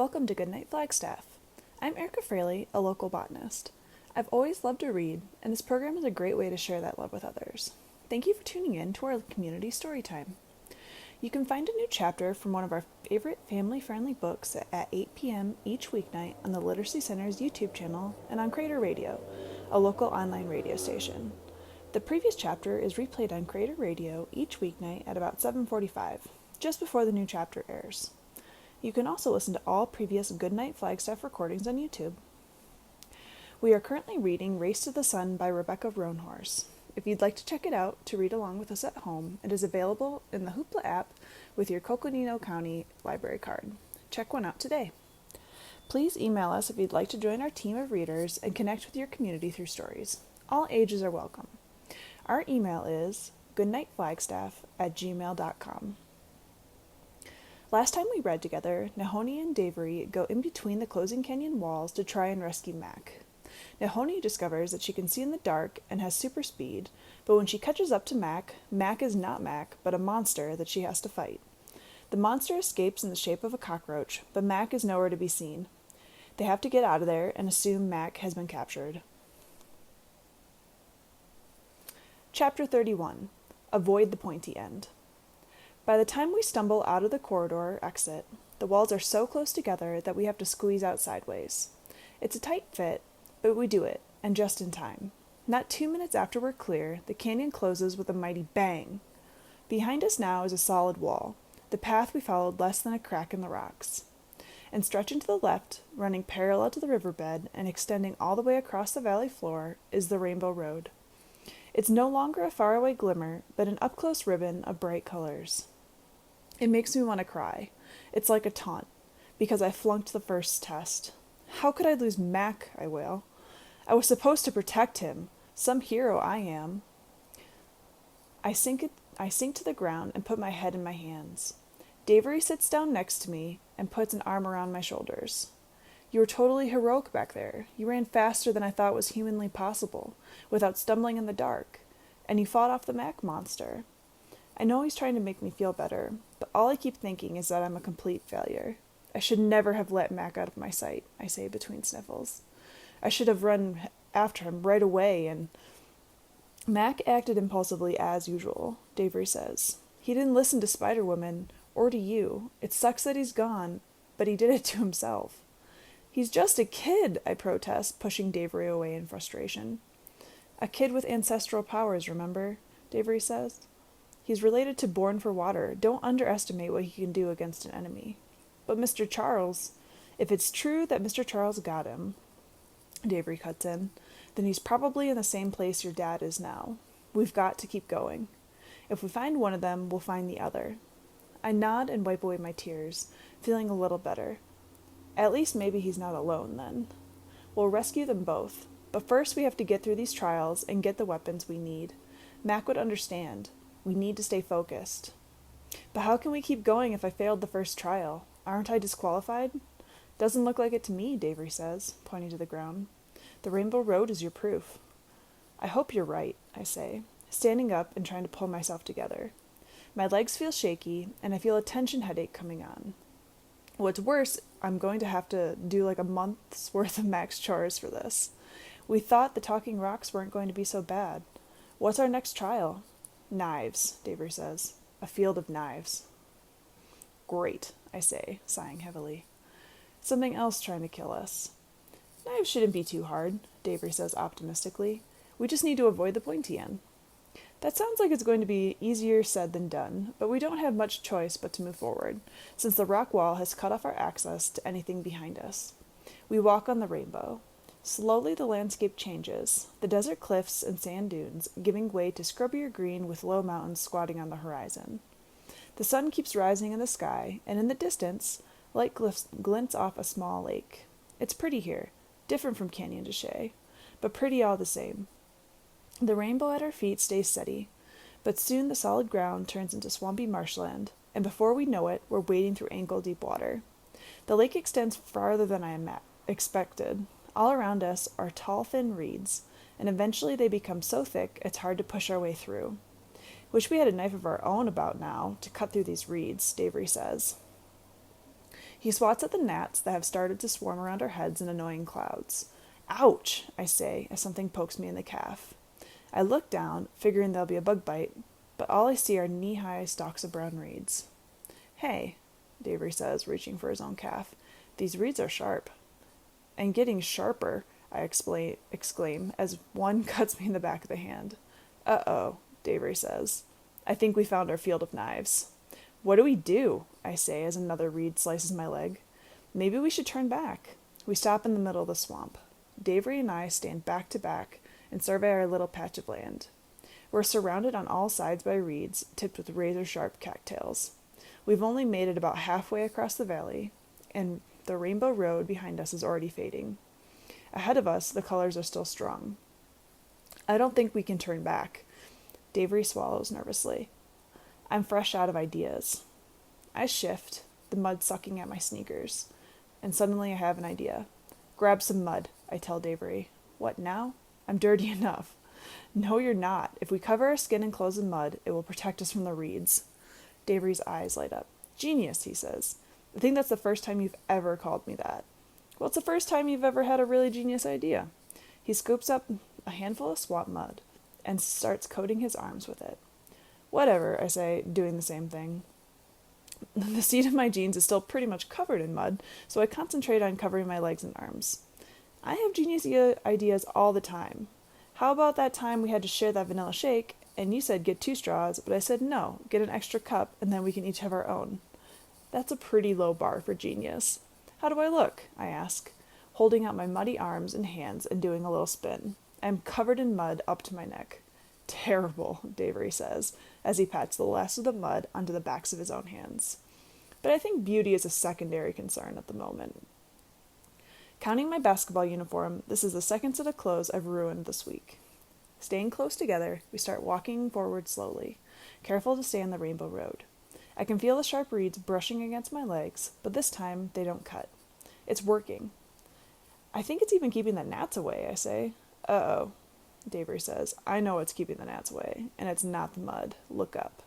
Welcome to Goodnight Flagstaff. I'm Erica Fraley, a local botanist. I've always loved to read, and this program is a great way to share that love with others. Thank you for tuning in to our community story time. You can find a new chapter from one of our favorite family-friendly books at 8 p.m. each weeknight on the Literacy Center's YouTube channel and on Crater Radio, a local online radio station. The previous chapter is replayed on Crater Radio each weeknight at about 7:45, just before the new chapter airs. You can also listen to all previous Goodnight Flagstaff recordings on YouTube. We are currently reading Race to the Sun by Rebecca Roanhorse. If you'd like to check it out to read along with us at home, it is available in the Hoopla app with your Coconino County library card. Check one out today. Please email us if you'd like to join our team of readers and connect with your community through stories. All ages are welcome. Our email is goodnightflagstaff@gmail.com. Last time we read together, Nahoni and Davery go in between the closing canyon walls to try and rescue Mac. Nahoni discovers that she can see in the dark and has super speed, but when she catches up to Mac, Mac is not Mac, but a monster that she has to fight. The monster escapes in the shape of a cockroach, but Mac is nowhere to be seen. They have to get out of there and assume Mac has been captured. Chapter 31. Avoid the pointy end. By the time we stumble out of the corridor exit, the walls are so close together that we have to squeeze out sideways. It's a tight fit, but we do it, and just in time. Not 2 minutes after we're clear, the canyon closes with a mighty bang. Behind us now is a solid wall, the path we followed less than a crack in the rocks. And stretching to the left, running parallel to the riverbed and extending all the way across the valley floor, is the Rainbow Road. It's no longer a faraway glimmer, but an up-close ribbon of bright colors. It makes me want to cry. It's like a taunt, because I flunked the first test. How could I lose Mac, I wail. I was supposed to protect him. Some hero I am. I sink to the ground and put my head in my hands. Davery sits down next to me and puts an arm around my shoulders. You were totally heroic back there. You ran faster than I thought was humanly possible, without stumbling in the dark. And you fought off the Mac monster. I know he's trying to make me feel better, but all I keep thinking is that I'm a complete failure. I should never have let Mac out of my sight, I say between sniffles. I should have run after him right away and... Mac acted impulsively as usual, Davery says. He didn't listen to Spider-Woman, or to you. It sucks that he's gone, but he did it to himself. He's just a kid, I protest, pushing Davery away in frustration. A kid with ancestral powers, remember? Davery says. He's related to Born for Water. Don't underestimate what he can do against an enemy. But Mr. Charles, if it's true that Mr. Charles got him, Davery cuts in, then he's probably in the same place your dad is now. We've got to keep going. If we find one of them, we'll find the other. I nod and wipe away my tears, feeling a little better. At least maybe he's not alone then. We'll rescue them both, but first we have to get through these trials and get the weapons we need. Mac would understand. We need to stay focused. But how can we keep going if I failed the first trial? Aren't I disqualified? Doesn't look like it to me, Davery says, pointing to the ground. The Rainbow Road is your proof. I hope you're right, I say, standing up and trying to pull myself together. My legs feel shaky, and I feel a tension headache coming on. What's worse, I'm going to have to do like a month's worth of Mac's chores for this. We thought the talking rocks weren't going to be so bad. What's our next trial? Knives, Davery says. A field of knives. Great, I say, sighing heavily. Something else trying to kill us. Knives shouldn't be too hard, Davery says optimistically. We just need to avoid the pointy end. That sounds like it's going to be easier said than done, but we don't have much choice but to move forward, since the rock wall has cut off our access to anything behind us. We walk on the rainbow. Slowly the landscape changes, the desert cliffs and sand dunes giving way to scrubbier green with low mountains squatting on the horizon. The sun keeps rising in the sky, and in the distance, light glints off a small lake. It's pretty here, different from Canyon de Chelly, but pretty all the same. The rainbow at our feet stays steady, but soon the solid ground turns into swampy marshland, and before we know it, we're wading through ankle-deep water. The lake extends farther than I expected. All around us are tall, thin reeds, and eventually they become so thick it's hard to push our way through. Wish we had a knife of our own about now to cut through these reeds, Davery says. He swats at the gnats that have started to swarm around our heads in annoying clouds. Ouch, I say, as something pokes me in the calf. I look down, figuring there'll be a bug bite, but all I see are knee-high stalks of brown reeds. Hey, Davery says, reaching for his own calf. These reeds are sharp. And getting sharper, I exclaim, as one cuts me in the back of the hand. Uh-oh, Davery says. I think we found our field of knives. What do we do? I say as another reed slices my leg. Maybe we should turn back. We stop in the middle of the swamp. Davery and I stand back to back and survey our little patch of land. We're surrounded on all sides by reeds tipped with razor-sharp cattails. We've only made it about halfway across the valley, and the rainbow road behind us is already fading. Ahead of us, the colors are still strong. I don't think we can turn back. Davery swallows nervously. I'm fresh out of ideas. I shift, the mud sucking at my sneakers, and suddenly I have an idea. Grab some mud, I tell Davery. What now? I'm dirty enough. No, you're not. If we cover our skin and clothes in mud, it will protect us from the reeds. Davery's eyes light up. Genius, he says. I think that's the first time you've ever called me that. Well, it's the first time you've ever had a really genius idea. He scoops up a handful of swamp mud and starts coating his arms with it. Whatever, I say, doing the same thing. The seat of my jeans is still pretty much covered in mud, so I concentrate on covering my legs and arms. I have genius ideas all the time. How about that time we had to share that vanilla shake, and you said get 2 straws, but I said no, get an extra cup, and then we can each have our own. That's a pretty low bar for genius. How do I look? I ask, holding out my muddy arms and hands and doing a little spin. I'm covered in mud up to my neck. Terrible, Davery says, as he pats the last of the mud onto the backs of his own hands. But I think beauty is a secondary concern at the moment. Counting my basketball uniform, this is the second set of clothes I've ruined this week. Staying close together, we start walking forward slowly, careful to stay on the rainbow road. I can feel the sharp reeds brushing against my legs, but this time they don't cut. It's working. I think it's even keeping the gnats away, I say. Uh-oh, Davery says. I know it's keeping the gnats away, and it's not the mud. Look up.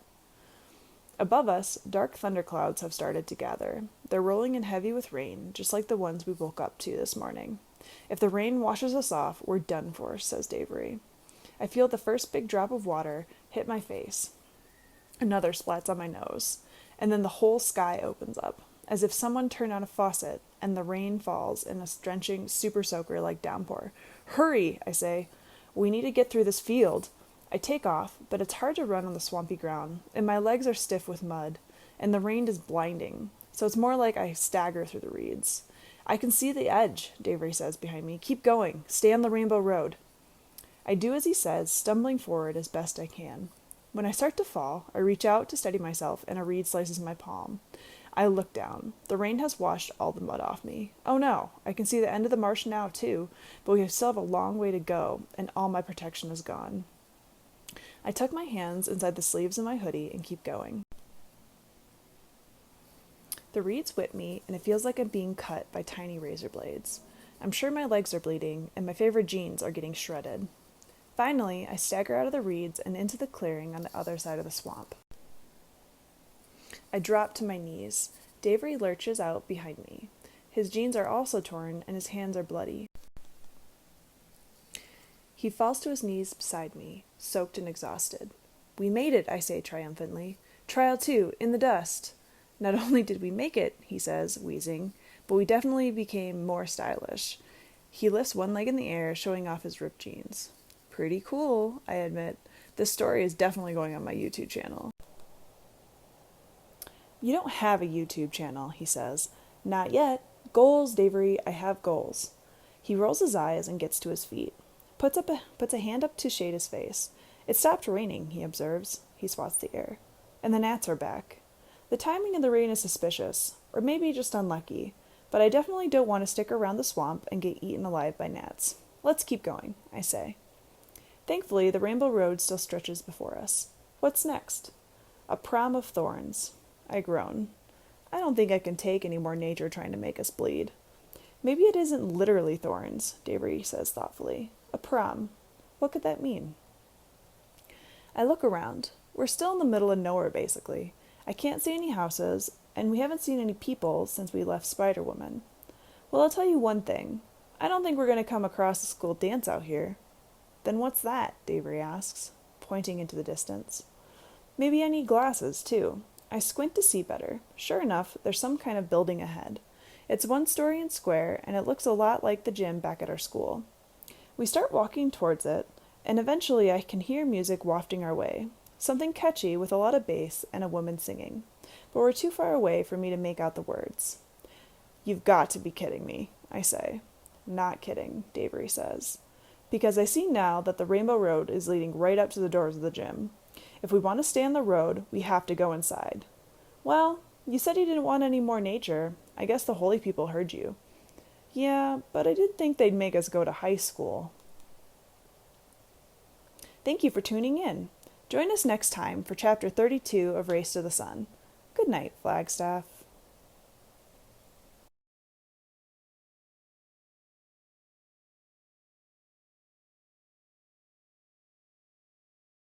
Above us, dark thunderclouds have started to gather. They're rolling in heavy with rain, just like the ones we woke up to this morning. If the rain washes us off, we're done for, says Davery. I feel the first big drop of water hit my face. Another splats on my nose, and then the whole sky opens up, as if someone turned on a faucet, and the rain falls in a drenching super soaker like downpour. Hurry, I say. We need to get through this field. I take off, but it's hard to run on the swampy ground, and my legs are stiff with mud, and the rain is blinding, so it's more like I stagger through the reeds. I can see the edge, Davery says behind me. Keep going. Stay on the rainbow road. I do as he says, stumbling forward as best I can. When I start to fall, I reach out to steady myself, and a reed slices my palm. I look down. The rain has washed all the mud off me. Oh no, I can see the end of the marsh now, too, but we still have a long way to go, and all my protection is gone. I tuck my hands inside the sleeves of my hoodie and keep going. The reeds whip me, and it feels like I'm being cut by tiny razor blades. I'm sure my legs are bleeding, and my favorite jeans are getting shredded. Finally, I stagger out of the reeds and into the clearing on the other side of the swamp. I drop to my knees. Davery lurches out behind me. His jeans are also torn, and his hands are bloody. He falls to his knees beside me, soaked and exhausted. We made it, I say triumphantly. Trial 2, in the dust. Not only did we make it, he says, wheezing, but we definitely became more stylish. He lifts one leg in the air, showing off his ripped jeans. Pretty cool, I admit. This story is definitely going on my YouTube channel. You don't have a YouTube channel, he says. Not yet. Goals, Davery, I have goals. He rolls his eyes and gets to his feet. Puts a hand up to shade his face. It stopped raining, he observes. He swats the air. And the gnats are back. The timing of the rain is suspicious, or maybe just unlucky, but I definitely don't want to stick around the swamp and get eaten alive by gnats. Let's keep going, I say. Thankfully, the rainbow road still stretches before us. What's next? A prom of thorns. I groan. I don't think I can take any more nature trying to make us bleed. Maybe it isn't literally thorns, Davery says thoughtfully. A prom. What could that mean? I look around. We're still in the middle of nowhere, basically. I can't see any houses, and we haven't seen any people since we left Spider-Woman. Well, I'll tell you one thing. I don't think we're going to come across a school dance out here. Then what's that? Davery asks, pointing into the distance. Maybe I need glasses, too. I squint to see better. Sure enough, there's some kind of building ahead. It's 1-story and square, and it looks a lot like the gym back at our school. We start walking towards it, and eventually I can hear music wafting our way. Something catchy with a lot of bass and a woman singing. But we're too far away for me to make out the words. You've got to be kidding me, I say. Not kidding, Davery says. Because I see now that the Rainbow Road is leading right up to the doors of the gym. If we want to stay on the road, we have to go inside. Well, you said you didn't want any more nature. I guess the holy people heard you. Yeah, but I did think they'd make us go to high school. Thank you for tuning in. Join us next time for Chapter 32 of Race to the Sun. Good night, Flagstaff.